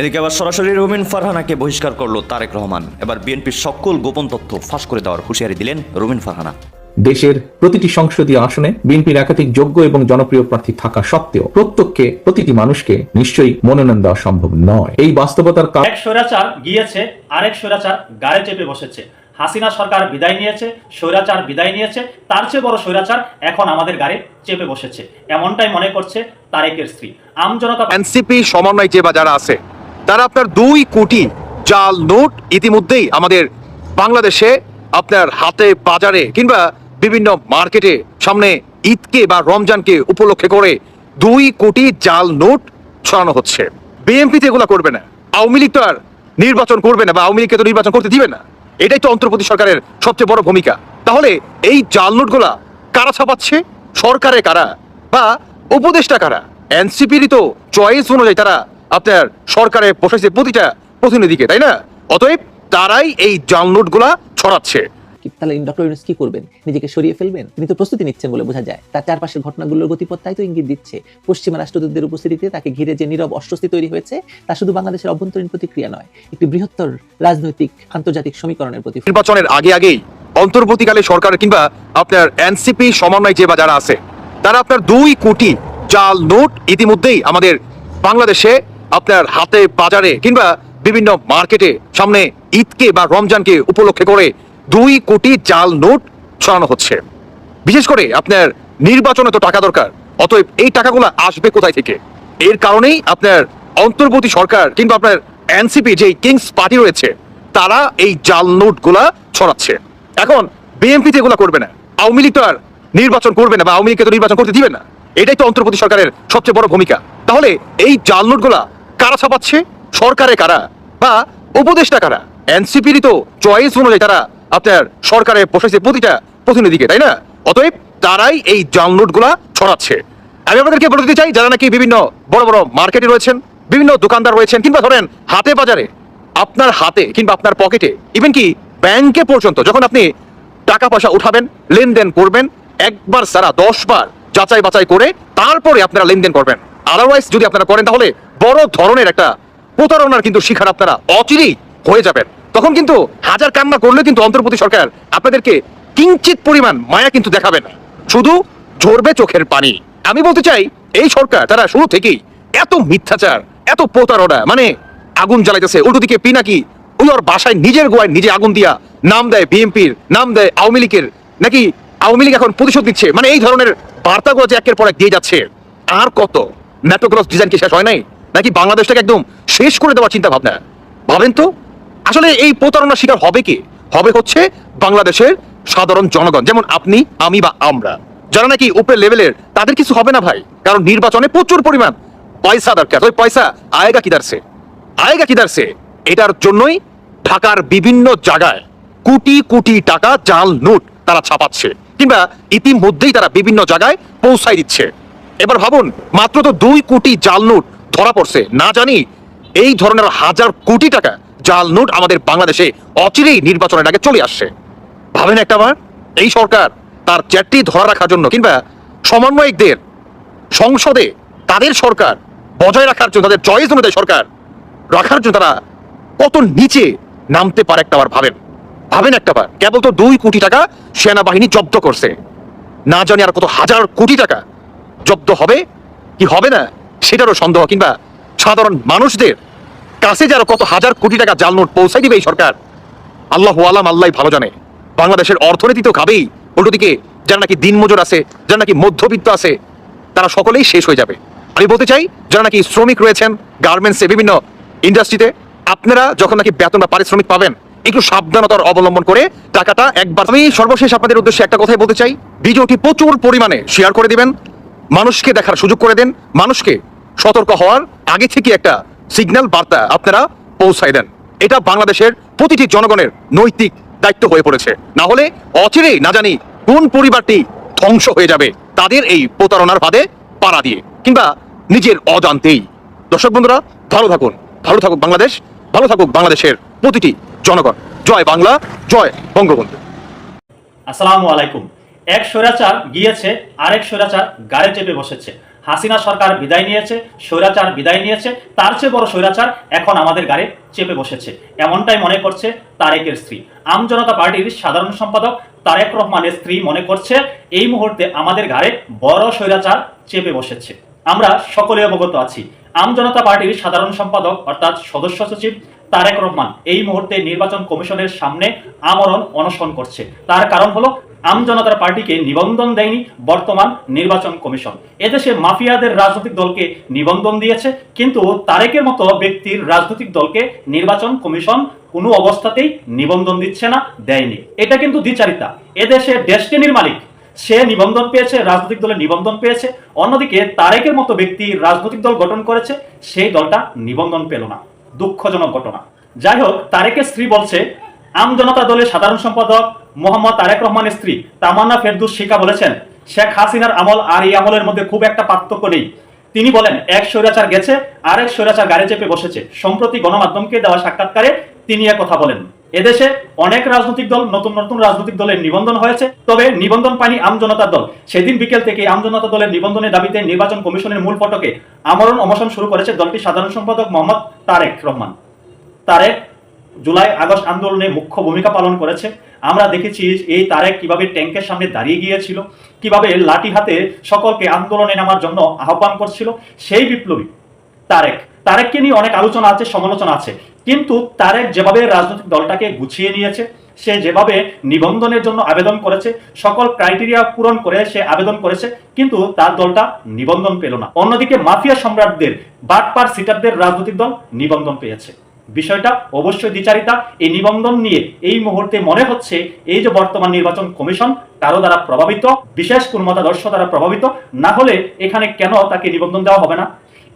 এদিকে আবার সরাসরি রুমিন ফারহানাকে বহিষ্কার করলো তারেক রহমান। এবার বিএনপির সকল গোপন তথ্য ফাঁস করে দেওয়ার হুঁশিয়ারি দিলেন রুমিন ফারহানা। দেশের প্রতিটি সংসদীয় আসনে বিএনপির একাধিক যোগ্য এবং জনপ্রিয় প্রার্থী থাকা সত্ত্বেও প্রত্যেককে প্রতিটি মানুষকে নিশ্চয়ই মনোনয়ন দেওয়া সম্ভব নয়। এই বাস্তবতার এক স্বৈরাচার গিয়েছে, আরেক স্বৈরাচার গায়ে চেপে বসেছে। হাসিনা সরকার বিদায় নিয়েছে, স্বৈরাচার বিদায় নিয়েছে, তার চেয়ে বড় স্বৈরাচার এখন আমাদের গায়ে চেপে বসেছে, এমনটাই মনে করছে তারেকের স্ত্রী। আমজনতা এনসিপি সমন্বয় যে বা যারা আছে তারা আপনার 2 কোটি জাল নোট ইতিমধ্যেই আমাদের বাংলাদেশে আপনার হাতে বাজারে কিংবা বিভিন্ন মার্কেটে সামনে ঈদকে বা রমজানকে উপলক্ষে করে 2 কোটি জাল নোট ছড়ানো হচ্ছে। বিএনপিতে এগুলা করবে না, আওয়ামী লীগ তো আর নির্বাচন করবে না বা আওয়ামী লীগকে তো নির্বাচন করতে দিবে না। এটাই তো অন্তর্বর্তী সরকারের সবচেয়ে বড় ভূমিকা। তাহলে এই জাল নোটগুলা কারা ছাপাচ্ছে? সরকারে কারা বা উপদেষ্টা কারা? এনসিপিরই তো চয়েস অনুযায়ী তারা আপনার সরকারে বসেছে প্রতিটা প্রতিনিধিকে, তাই না? অতএব তারাই এই জাল নোটগুলা ছড়াচ্ছে। তাহলে ডক্টর ইউনূস কি করবেন? নিজেকে সরিয়ে ফেলবেন? তিনি তো প্রস্তুতি নিচ্ছেন বলে বোঝা যায়। তার চারপাশের ঘটনাগুলোর গতিপথ তাই তো ইঙ্গিত দিচ্ছে। পশ্চিমা রাষ্ট্রদূতদের উপস্থিতিতে তাকে ঘিরে যে নীরব অস্বস্তি তৈরি হয়েছে, তা শুধু বাংলাদেশের অভ্যন্তরীণ প্রতিক্রিয়া নয়, একটি বৃহত্তর রাজনৈতিক আন্তর্জাতিক সমীকরণের প্রতি। নির্বাচনের আগেই অন্তর্বর্তীকালে সরকার কিংবা আপনার এনসিপি সমন্বয় যে বা যারা আছে তারা আপনার 2 কোটি জাল নোট ইতিমধ্যেই আমাদের বাংলাদেশে আপনার হাতে বাজারে কিংবা বিভিন্ন মার্কেটে সামনে ঈদকে বা রমজানকে উপলক্ষে করে 2 কোটি জাল নোট ছড়ানো হচ্ছে। বিশেষ করে আপনার নির্বাচনে তো টাকা দরকার, অতএব এই টাকাগুলো আসবে কোথায় থেকে? এর কারণেই আপনার অন্তর্বর্তী সরকার কিংবা আপনার এনসিপি যে কিংস পার্টি রয়েছে তারা এই জাল নোটগুলা ছড়াচ্ছে। এখন বিএনপিতে এগুলা করবে না, আওয়ামী লীগ তো আর নির্বাচন করবে না বা আওয়ামী লীগকে তো নির্বাচন করতে দিবে না। এটাই তো অন্তর্বর্তী সরকারের সবচেয়ে বড় ভূমিকা। তাহলে এই জাল নোটগুলা কারা ছাপাচ্ছে? সরকারে কারা বা উপদেষ্টা কারা? এনসিপিরই তো চয়েস অনুযায়ী তারা আপনার সরকারে বসেছে প্রতিটা প্রতিনিধিকে, তাই না? অতএব তারাই এই জাল নোটগুলা ছড়াচ্ছে। আমি আপনাদেরকে বলে দিতে চাই, যারা নাকি বিভিন্ন বড় বড় মার্কেটে রয়েছেন, বিভিন্ন দোকানদার রয়েছেন, কিংবা ধরেন হাতে বাজারে, আপনার হাতে কিংবা আপনার পকেটে, ইভেন কি ব্যাংকে পর্যন্ত যখন আপনি টাকা পয়সা উঠাবেন, লেনদেন করবেন, একবার সারা 10 বার যাচাই বাছাই করে তারপরে আপনারা লেনদেন করবেন। আদারওয়াইজ যদি আপনারা করেন তাহলে বড় ধরনের একটা প্রতারণার কিন্তু শিকার আপনারা অচিরেই হয়ে যাবেন। তখন কিন্তু হাজার কান্না করলে কিন্তু অন্তর্বর্তী সরকার আপনাদেরকে কিঞ্চিত পরিমাণ মায়া কিন্তু দেখাবে না, শুধু ঝরবে চোখের পানি। আমি বলতে চাই, এই সরকার তারা শুরু থেকেই এত মিথ্যাচার, এত প্রতারণা, মানে আগুন জ্বালাইতেছে, উল্টো দিকে পিনাকি ওই ওর বাসায় নিজের গোয়ায় নিজে আগুন দিয়া নাম দেয় বিএনপির, নাম দেয় আওয়ামী লীগের, নাকি আওয়ামী লীগ এখন প্রতিশোধ নিচ্ছে। মানে এই ধরনের বার্তাগুলো যে একের পর এক দিয়ে যাচ্ছে, আর কত ম্যাটোগ্রস ডিজাইন কি শেষ হয় নাই? নাকি বাংলাদেশটাকে একদম শেষ করে দেওয়ার চিন্তা ভাবনা? ভাবেন তো, আসলে এই প্রতারণার শিকার হবে কি? হবে হচ্ছে বাংলাদেশের সাধারণ জনগণ, যেমন আপনি, আমি বা আমরা, যারা নাকি উপরের লেভেলের, তাদের কিছু হবে না ভাই। কারণ নির্বাচনে প্রচুর পরিমাণ পয়সা দরকার। ওই পয়সা আয়েগা কিদারছে। এটার জন্যই ঢাকার বিভিন্ন জায়গায় কোটি কোটি টাকা জাল নোট তারা ছাপাচ্ছে, কিংবা ইতিমধ্যেই তারা বিভিন্ন জায়গায় পৌঁছাই দিচ্ছে। এবার ভাবুন, মাত্র তো 2 কোটি জাল নোট ধরা পড়ছে, না জানি এই ধরনের হাজার কোটি টাকা জাল নোট আমাদের বাংলাদেশে অচিরেই নির্বাচনের আগে চলে আসছে। ভাবেন একটাবার, এই সরকার তার চ্যাটটি ধরা রাখার জন্য কিংবা সমন্বয়কদের সংসদে তাদের সরকার বজায় রাখার জন্য, তাদের চয়েস অনুযায়ী সরকার রাখার জন্য তারা কত নিচে নামতে পারে একটাবার ভাবেন একটাবার। কেবল তো 2 কোটি টাকা সেনাবাহিনী জব্দ করছে, না জানি আর কত হাজার কোটি টাকা জব্দ হবে কি হবে না সেটারও সন্দেহ, কিংবা সাধারণ মানুষদের কাছে যারা কত হাজার কোটি টাকা জাল নোট পৌঁছাই দিবে এই সরকার, আল্লাহু আলাম, আল্লাহ ভালো জানে। বাংলাদেশের অর্থনীতি তো খাবেই, উল্টো দিকে যারা নাকি দিনমজুর আছে, যারা নাকি মধ্যবিত্ত আছে, তারা সকলেই শেষ হয়ে যাবে। আমি বলতে চাই, যারা নাকি শ্রমিক রয়েছেন গার্মেন্টসে, বিভিন্ন ইন্ডাস্ট্রিতে, আপনারা যখন নাকি বেতন বা পারিশ্রমিক পাবেন, একটু সাবধানতার অবলম্বন করে টাকাটা একবার। আমি সর্বশেষ আপনাদের উদ্দেশ্যে একটা কথাই বলতে চাই, ভিডিওটি প্রচুর পরিমাণে শেয়ার করে দিবেন, মানুষকে দেখার সুযোগ করে দেন, মানুষকে সতর্ক হওয়ার আগে থেকে একটা সিগন্যাল বার্তা আপনারা পৌঁছায় দেন। এটা বাংলাদেশের প্রতিটি জনগণের নৈতিক দায়িত্ব হয়ে পড়েছে। না হলে অচিরেই না জানি কোন পরিবারটি ধ্বংস হয়ে যাবে তাদের এই প্রতারণার ফাঁদে পাড়া দিয়ে, কিংবা নিজের অজান্তেই। দর্শক বন্ধুরা, ভালো থাকুন, ভালো থাকুক বাংলাদেশ, ভালো থাকুক বাংলাদেশের প্রতিটি জনগণ। জয় বাংলা, জয় বঙ্গবন্ধু। আসসালামু আলাইকুম। এক স্বৈরাচার গিয়েছে, আরেক স্বৈরাচার গায়ে চেপে বসেছে। হাসিনা সরকার বিদায় নিয়েছে, স্বৈরাচার বিদায় নিয়েছে, তার চেয়ে বড় স্বৈরাচার এখন আমাদের গাড়ি চেপে বসেছে, এমনটাই মনে করছে তারেকের স্ত্রী। আমজনতা পার্টির সাধারণ সম্পাদক তারেক রহমানের স্ত্রী মনে করছে এই মুহূর্তে আমাদের ঘাড়ে বড় স্বৈরাচার চেপে বসেছে। আমরা সকলে অবগত আছি, আমজনতা পার্টির সাধারণ সম্পাদক অর্থাৎ সদস্য সচিব তারেক রহমান এই মুহূর্তে নির্বাচন কমিশনের সামনে আমরণ অনশন করছে। তার কারণ হলো আমজনতার পার্টিকে নিবন্ধন দেয়নি বর্তমান নির্বাচন কমিশন। এদেশে মাফিয়াদের রাজনৈতিক দলকে নিবন্ধন দিয়েছে, কিন্তু তারেকের মতো ব্যক্তির রাজনৈতিক দলকে নির্বাচন কমিশন কোনো অবস্থাতেই নিবন্ধন দিচ্ছে না, দেয়নি। এটা কিন্তু দ্বিচারিতা। এদেশে ডেস্টিনির মালিক, সে নিবন্ধন পেয়েছে, রাজনৈতিক দলের নিবন্ধন পেয়েছে, অন্যদিকে তারেকের মতো ব্যক্তি রাজনৈতিক দল গঠন করেছে, সেই দলটা নিবন্ধন পেল না। দুঃখজনক ঘটনা। যাই হোক, তারেকের স্ত্রী বলছে, আমজনতা দলের সাধারণ সম্পাদক মোহাম্মদ তারেক রহমানের স্ত্রী তামান্না ফেরদৌস শিকা বলেছেন শেখ হাসিনার আমল আর এই আমলের মধ্যে খুব একটা পার্থক্য নেই। তিনি বলেন এক স্বৈরাচার গেছে, আরেক স্বৈরাচার গাড়ি চেপে বসেছে। সম্প্রতি গণমাধ্যমকে দেওয়া সাক্ষাৎকারে তিনি কথা বলেন। এদেশে অনেক রাজনৈতিক দল, নতুন নতুন রাজনৈতিক দলের নিবন্ধন হয়েছে, তবে নিবন্ধন পায়নি আমজনতা দল। সেদিন বিকেল থেকে আমজনতা দলের নিবন্ধনের দাবিতে নির্বাচন কমিশনের মূল ফটকে আমরণ অনশন শুরু করেছে দলটির সাধারণ সম্পাদক মোহাম্মদ তারেক রহমান। তারেক জুলাই আগস্ট আন্দোলনে মুখ্য ভূমিকা পালন করেছে। আমরা দেখেছি এই তারেক কিভাবে ট্যাঙ্কের সামনে দাঁড়িয়ে গিয়েছিল, কিভাবে লাঠি হাতে সকলকে আন্দোলনে নামার জন্য আহ্বান করছিল। সেই বিপ্লবী তারেককে নিয়ে অনেক আলোচনা আছে, সমালোচনা আছে, কিন্তু তারেক যেভাবে রাজনৈতিক দলটাকে গুছিয়ে নিয়েছে, সে যেভাবে নিবন্ধনের জন্য আবেদন করেছে, সকল ক্রাইটেরিয়া পূরণ করে সে আবেদন করেছে, কিন্তু তার দলটা নিবন্ধন পেল না। অন্যদিকে মাফিয়া সম্রাটদের, বাটপার সিটারদের রাজনৈতিক দল নিবন্ধন পেয়েছে। বিষয়টা অবশ্যই দ্বিচারিতা। এই নিবন্ধন নিয়ে এই মুহূর্তে মনে হচ্ছে এই যে বর্তমান নির্বাচন কমিশন কারো দ্বারা প্রভাবিত, বিশেষ কোন মতাদর্শ দ্বারা প্রভাবিত, না হলে এখানে কেন তাকে নিবন্ধন দেওয়া হবে না?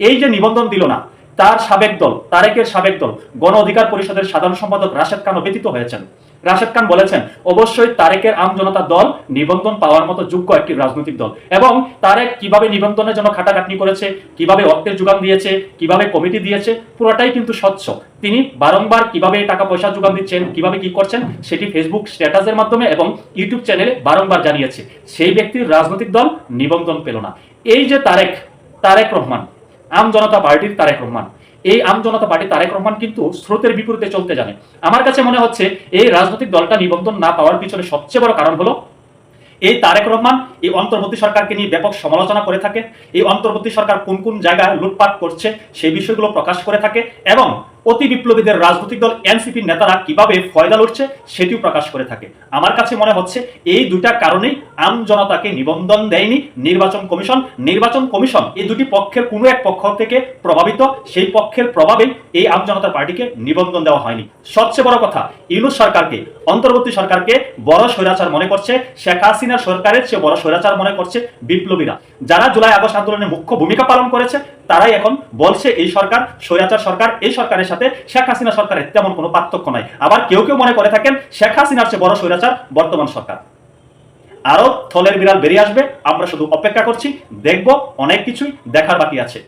এই যে নিবন্ধন দিল না, তার সাবেক দল, তারেকের সাবেক দল গণ অধিকার পরিষদের সাধারণ সম্পাদক রাশেদ খানও ব্যতীত হয়েছেন। রাশেদ খান বলেছেন অবশ্যই তারেকের আমজনতা দল নিবন্ধন পাওয়ার মতো যোগ্য একটি রাজনৈতিক দল, এবং তারেক কিভাবে নিবন্ধনের জন্য খাটাখাটনি করেছে, কিভাবে অর্থের যোগান দিয়েছে, কিভাবে কমিটি দিয়েছে, পুরোটাই কিন্তু স্বচ্ছ। তিনি বারংবার কিভাবে টাকা পয়সা যোগান দিচ্ছেন, কিভাবে কি করছেন, সেটি ফেসবুক স্ট্যাটাসের মাধ্যমে এবং ইউটিউব চ্যানেলে বারংবার জানিয়েছে। সেই ব্যক্তির রাজনৈতিক দল নিবন্ধন পেল না। এই যে তারেক রহমান, আমজনতা পার্টির তারেক রহমান, এই আমজনতা পার্টি তারেক রহমান কিন্তু স্রোতের বিপরীতে চলতে জানে। আমার কাছে মনে হচ্ছে এই রাজনৈতিক দলটা নিবন্ধন না পাওয়ার পিছনে সবচেয়ে বড় কারণ হলো এই তারেক রহমান এই অন্তর্বর্তী সরকারকে নিয়ে ব্যাপক সমালোচনা করে থাকে। এই অন্তর্বর্তী সরকার কোন কোন জায়গায় লুটপাট করছে সেই বিষয়গুলো প্রকাশ করে থাকে, এবং অতি বিপ্লবীদের রাজনৈতিক দল এনসিপির নেতারা কিভাবে ফয়দা লুটছে সেটিও প্রকাশ করে থাকে। আমার কাছে মনে হচ্ছে এই দুইটা কারণেই আমজনতাকে নিবন্ধন দেয়নি নির্বাচন কমিশন। নির্বাচন কমিশন এই দুটি পক্ষের কোনো এক পক্ষ থেকে প্রভাবিত, সেই পক্ষের প্রভাবেই এই আমজনতা পার্টিকে নিবন্ধন দেওয়া হয়নি। সবচেয়ে বড় কথা, ইউনূস সরকারকে, অন্তর্বর্তী সরকারকে বড় স্বৈরাচার মনে করছে, শেখ হাসিনা সরকারের চেয়ে বড় স্বৈরাচার মনে করছে বিপ্লবীরা। যারা জুলাই আগস্ট আন্দোলনে মুখ্য ভূমিকা পালন করেছে, তারাই এখন বলছে এই সরকার স্বৈরাচার সরকার, এই সরকারের সাথে শেখ হাসিনা সরকারের তেমন কোনো পার্থক্য নাই। আবার কেউ কেউ মনে করে থাকেন শেখ হাসিনার চেয়ে বড় স্বৈরাচার বর্তমান সরকার। আরো থলের বিড়াল বেরিয়ে আসবে, আমরা শুধু অপেক্ষা করছি, দেখব, অনেক কিছুই দেখার বাকি আছে।